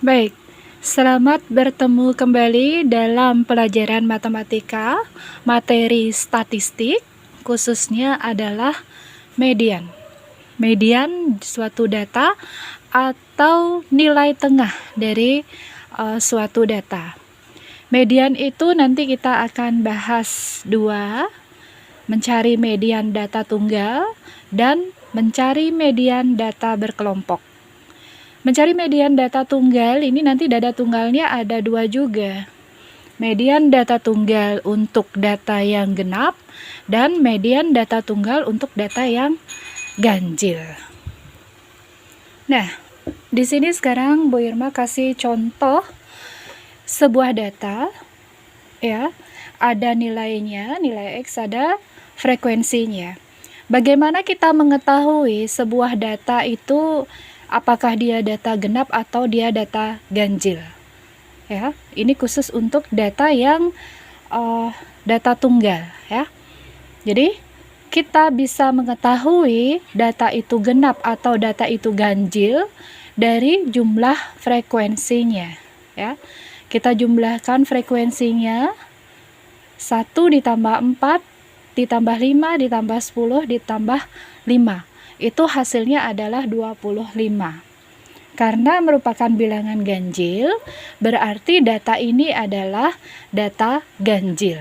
Baik, selamat bertemu kembali dalam pelajaran matematika, materi statistik, khususnya adalah median. Median suatu data atau nilai tengah dari suatu data. Median itu nanti kita akan bahas dua, mencari median data tunggal dan mencari median data berkelompok. Mencari median data tunggal ini nanti data tunggalnya ada dua juga. Median data tunggal untuk data yang genap dan median data tunggal untuk data yang ganjil. Nah, di sini sekarang Bu Irma kasih contoh sebuah data ya. Ada nilainya, nilai X, ada frekuensinya. Bagaimana kita mengetahui sebuah data itu apakah dia data genap atau dia data ganjil? Ya, ini khusus untuk data yang data tunggal ya. Jadi kita bisa mengetahui data itu genap atau data itu ganjil dari jumlah frekuensinya ya. Kita jumlahkan frekuensinya 1 ditambah 4 ditambah 5 ditambah 10 ditambah 5. Itu hasilnya adalah 25. Karena merupakan bilangan ganjil, berarti data ini adalah data ganjil.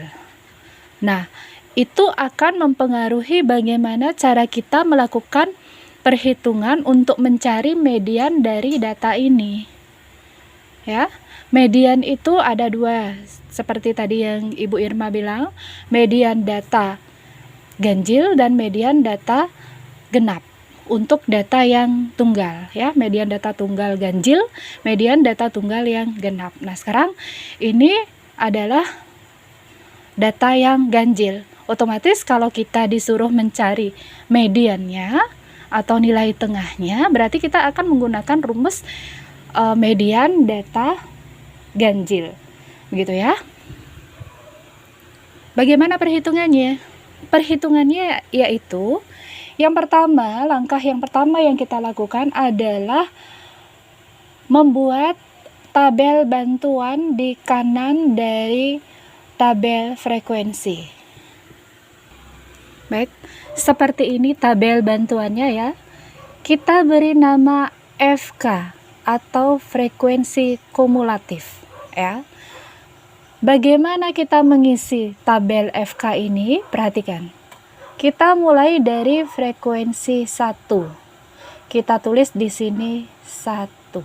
Nah, itu akan mempengaruhi bagaimana cara kita melakukan perhitungan untuk mencari median dari data ini. Ya, median itu ada dua, seperti tadi yang Ibu Irma bilang, median data ganjil dan median data genap untuk data yang tunggal ya, median data tunggal ganjil, median data tunggal yang genap. Nah, sekarang ini adalah data yang ganjil. Otomatis kalau kita disuruh mencari mediannya atau nilai tengahnya, berarti kita akan menggunakan rumus median data ganjil. Begitu ya. Bagaimana perhitungannya? Perhitungannya yaitu yang pertama, langkah yang pertama yang kita lakukan adalah membuat tabel bantuan di kanan dari tabel frekuensi. Baik, seperti ini tabel bantuannya ya. Kita beri nama FK atau frekuensi kumulatif ya. Bagaimana kita mengisi tabel FK ini? Perhatikan. Kita mulai dari frekuensi 1. Kita tulis di sini 1.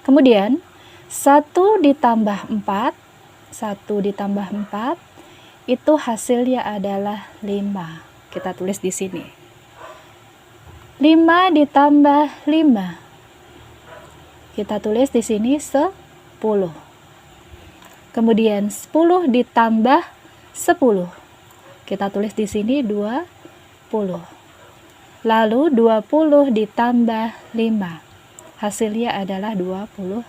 Kemudian 1 ditambah 4, 1 ditambah 4 itu hasilnya adalah 5. Kita tulis di sini. 5 ditambah 5. Kita tulis di sini 10. Kemudian 10 ditambah 10. Kita tulis di sini 20. Lalu 20 ditambah 5. Hasilnya adalah 25.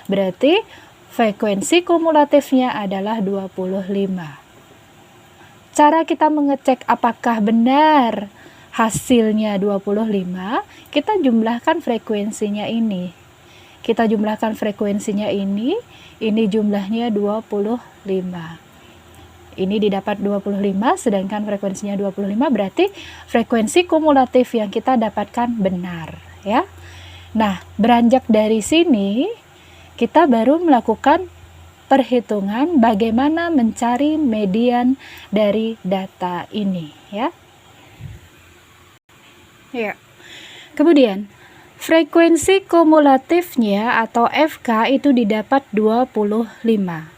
Berarti frekuensi kumulatifnya adalah 25. Cara kita mengecek apakah benar hasilnya 25, kita jumlahkan frekuensinya ini. Kita jumlahkan frekuensinya ini jumlahnya 25. Ini didapat 25, sedangkan frekuensinya 25, berarti frekuensi kumulatif yang kita dapatkan benar ya. Nah, beranjak dari sini kita baru melakukan perhitungan bagaimana mencari median dari data ini ya. Ya. Kemudian frekuensi kumulatifnya atau FK itu didapat 25.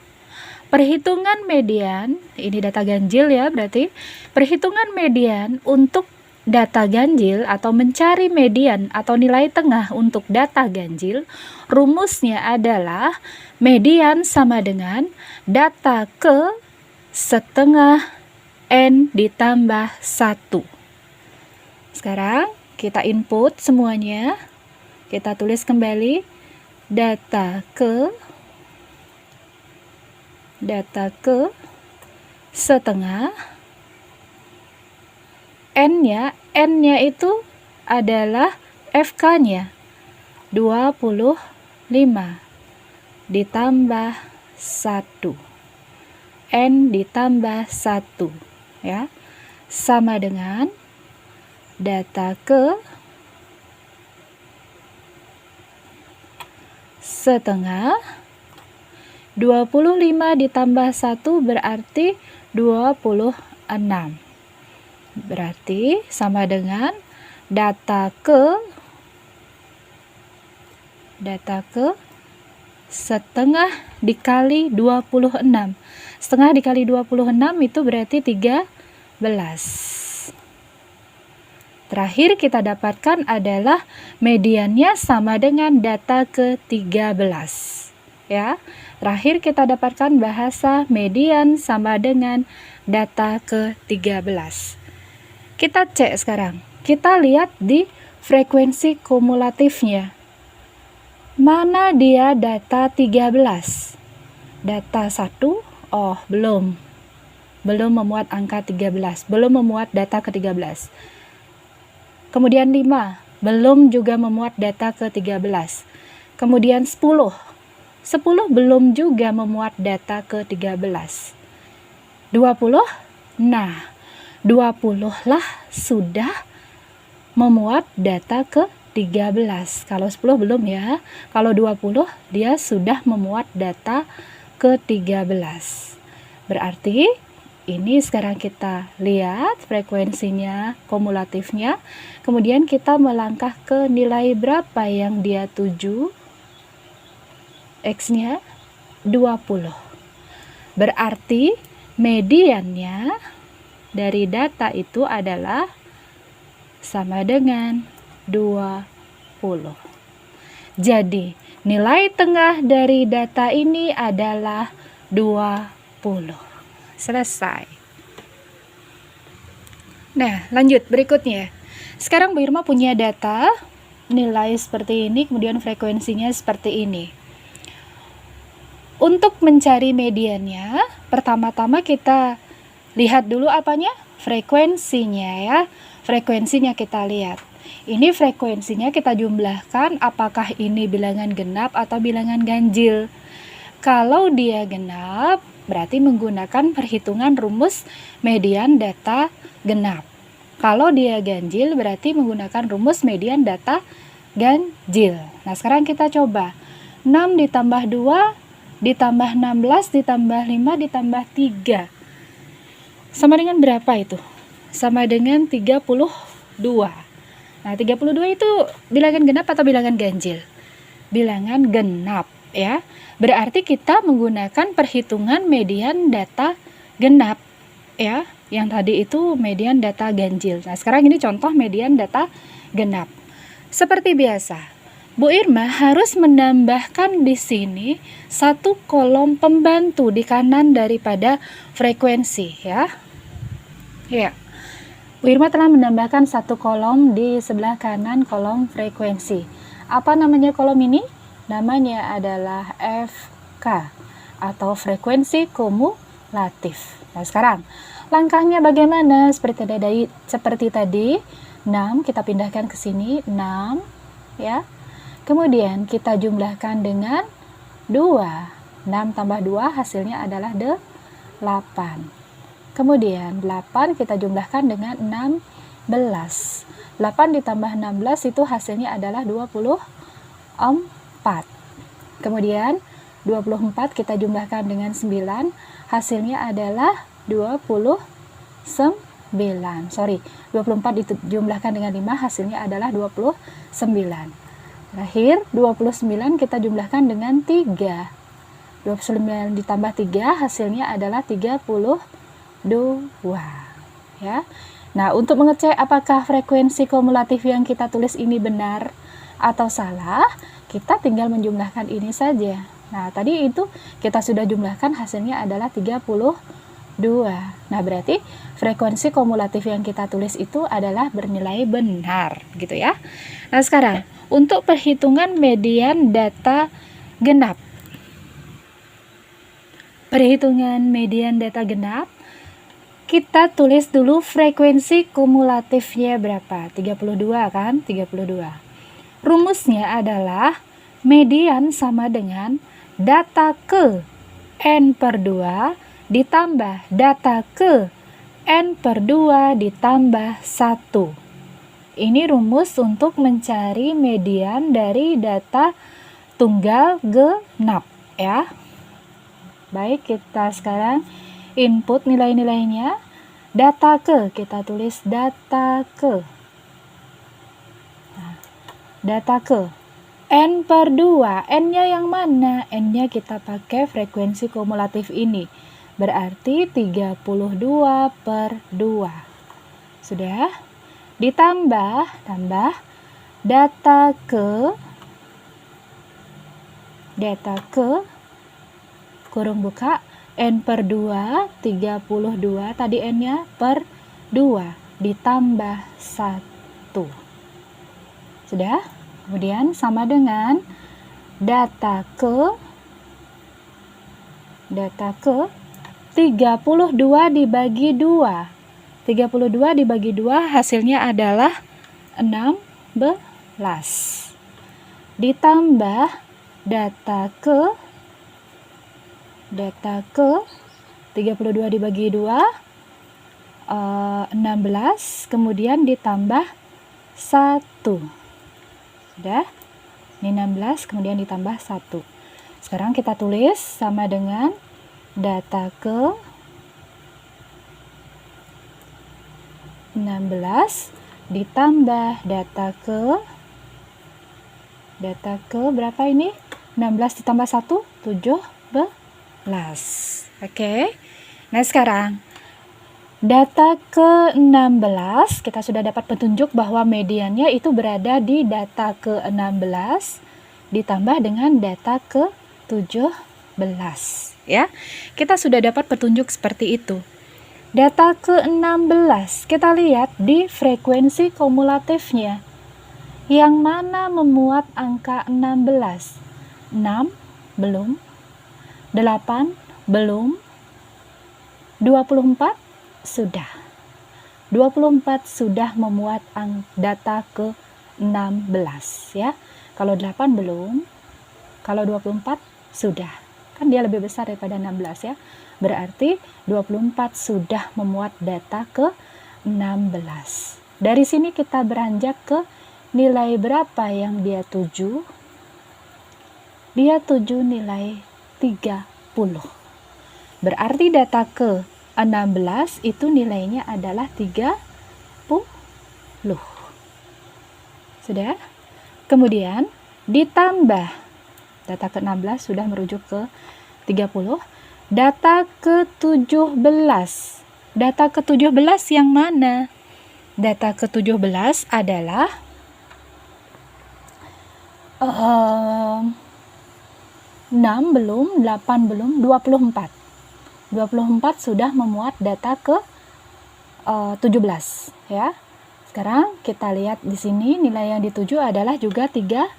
Perhitungan median, ini data ganjil ya, berarti perhitungan median untuk data ganjil atau mencari median atau nilai tengah untuk data ganjil, rumusnya adalah median sama dengan data ke setengah N ditambah 1. Sekarang kita input semuanya, kita tulis kembali data ke setengah N-nya itu adalah FK-nya 25 ditambah 1. N ditambah 1 ya, sama dengan data ke setengah. 25 ditambah 1 berarti 26. Berarti sama dengan data ke setengah dikali 26. Setengah dikali 26 itu berarti 13. Terakhir kita dapatkan adalah mediannya sama dengan data ke-13. Ya. Terakhir kita dapatkan bahasa median sama dengan data ke-13. Kita cek sekarang. Kita lihat di frekuensi kumulatifnya. Mana dia data 13? Data 1, oh belum memuat angka 13, belum memuat data ke-13. Kemudian 5, belum juga memuat data ke-13. Kemudian 10 belum juga memuat data ke-13. 20, nah 20 lah sudah memuat data ke-13. Kalau 10 belum ya. Kalau 20 dia sudah memuat data ke-13. Berarti ini sekarang kita lihat frekuensinya, kumulatifnya. Kemudian kita melangkah ke nilai berapa yang dia tuju. X-nya 20. Berarti mediannya dari data itu adalah sama dengan 20. Jadi, nilai tengah dari data ini adalah 20. Selesai. Nah, lanjut berikutnya. Sekarang Bu Irma punya data nilai seperti ini, kemudian frekuensinya seperti ini. Untuk mencari mediannya, pertama-tama kita lihat dulu apanya? Frekuensinya ya. Frekuensinya kita lihat. Ini frekuensinya kita jumlahkan apakah ini bilangan genap atau bilangan ganjil. Kalau dia genap, berarti menggunakan perhitungan rumus median data genap. Kalau dia ganjil, berarti menggunakan rumus median data ganjil. Nah, sekarang kita coba. 6 ditambah 2 ditambah 16 ditambah 5 ditambah 3. Sama dengan berapa itu? Sama dengan 32. Nah, 32 itu bilangan genap atau bilangan ganjil? Bilangan genap ya. Berarti kita menggunakan perhitungan median data genap ya. Yang tadi itu median data ganjil. Nah, sekarang ini contoh median data genap. Seperti biasa, Bu Irma harus menambahkan di sini satu kolom pembantu di kanan daripada frekuensi ya. Ya. Bu Irma telah menambahkan satu kolom di sebelah kanan kolom frekuensi. Apa namanya kolom ini? Namanya adalah FK atau frekuensi kumulatif. Nah, sekarang langkahnya bagaimana? Seperti tadi, 6 kita pindahkan ke sini, 6 ya. Kemudian kita jumlahkan dengan 2. 6 tambah 2 hasilnya adalah 8. Kemudian 8 kita jumlahkan dengan 16. 8 ditambah 16 itu hasilnya adalah 24. Kemudian 24 kita jumlahkan dengan 9, hasilnya adalah 29. 24 dijumlahkan dengan 5, hasilnya adalah 29. Terakhir, 29 kita jumlahkan dengan 3. 29 ditambah 3 hasilnya adalah 32. Ya. Nah, untuk mengecek apakah frekuensi kumulatif yang kita tulis ini benar atau salah, kita tinggal menjumlahkan ini saja. Nah, tadi itu kita sudah jumlahkan, hasilnya adalah 32. Nah, berarti frekuensi kumulatif yang kita tulis itu adalah bernilai benar, gitu ya. Nah, sekarang untuk perhitungan median data genap. Perhitungan median data genap, kita tulis dulu frekuensi kumulatifnya berapa? 32 kan? 32. Rumusnya adalah median sama dengan data ke N per 2 ditambah data ke N per 2 ditambah 1. Ini rumus untuk mencari median dari data tunggal genap ya. Baik, kita sekarang input nilai-nilainya. Data ke, kita tulis data ke. Nah, data ke N per 2, N-nya yang mana? N-nya kita pakai frekuensi kumulatif ini. Berarti 32 per 2. Sudah? Tambah data ke kurung buka N per 2, 32, tadi N-nya per 2, ditambah 1. Sudah? Kemudian sama dengan data ke 32 dibagi 2. 32 dibagi 2 hasilnya adalah 16. Ditambah data ke 32 dibagi 2 16, kemudian ditambah 1. Sudah? Ini 16, kemudian ditambah 1. Sekarang kita tulis sama dengan data ke 16 ditambah data ke berapa ini? 16 ditambah 1, 17. Oke. Nah, sekarang data ke-16, kita sudah dapat petunjuk bahwa mediannya itu berada di data ke-16 ditambah dengan data ke-17 ya. Kita sudah dapat petunjuk seperti itu. Data ke-16, kita lihat di frekuensi kumulatifnya. Yang mana memuat angka 16? 6 belum, 8 belum, 24 sudah. 24 sudah memuat data ke-16 ya. Kalau 8 belum, kalau 24 sudah. Kan dia lebih besar daripada 16 ya. Berarti 24 sudah memuat data ke-16. Dari sini kita beranjak ke nilai berapa yang dia tuju? Dia tuju nilai 30. Berarti data ke-16 itu nilainya adalah 30. Sudah? Kemudian ditambah data ke-16 sudah merujuk ke 30. Data ke-17. Data ke-17 yang mana? Data ke-17 adalah 6 belum, 8 belum, 24. 24 sudah memuat data ke 17 ya. Sekarang kita lihat di sini nilai yang dituju adalah juga 30.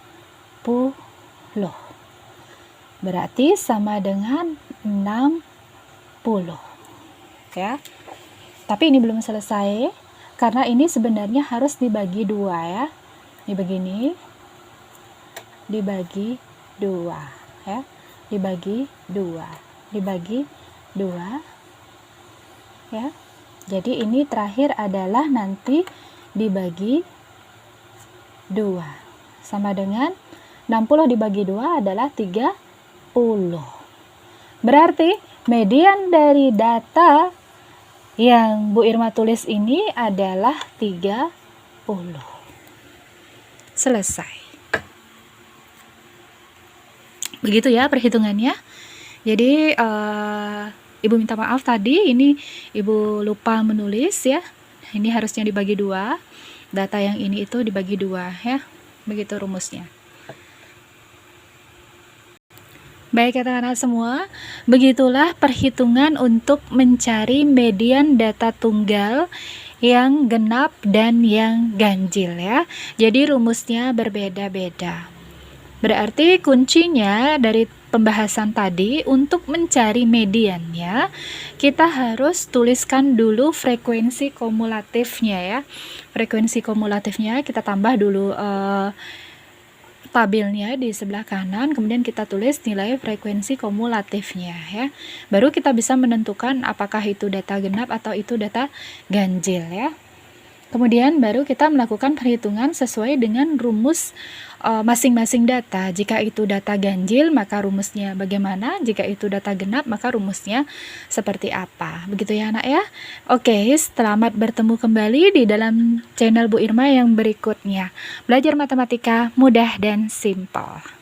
Berarti sama dengan 60 ya. Tapi ini belum selesai karena ini sebenarnya harus dibagi 2 ya. Ini begini. Dibagi 2 ya. Dibagi 2 ya. Jadi ini terakhir adalah nanti dibagi 2 sama dengan 60 dibagi 2 adalah 30. Berarti median dari data yang Bu Irma tulis ini adalah 30. Selesai. Begitu ya perhitungannya. Jadi Ibu minta maaf tadi ini Ibu lupa menulis ya. Ini harusnya dibagi 2. Data yang ini itu dibagi 2 ya. Begitu rumusnya. Baik anak-anak semua, begitulah perhitungan untuk mencari median data tunggal yang genap dan yang ganjil ya. Jadi rumusnya berbeda-beda. Berarti kuncinya dari pembahasan tadi untuk mencari mediannya, kita harus tuliskan dulu frekuensi kumulatifnya ya. Frekuensi kumulatifnya kita tambah dulu tabelnya di sebelah kanan, kemudian kita tulis nilai frekuensi kumulatifnya ya. Baru kita bisa menentukan apakah itu data genap atau itu data ganjil ya. Kemudian baru kita melakukan perhitungan sesuai dengan rumus masing-masing data. Jika itu data ganjil, maka rumusnya bagaimana? Jika itu data genap, maka rumusnya seperti apa? Begitu ya anak ya. Oke, selamat bertemu kembali di dalam channel Bu Irma yang berikutnya. Belajar matematika mudah dan simpel.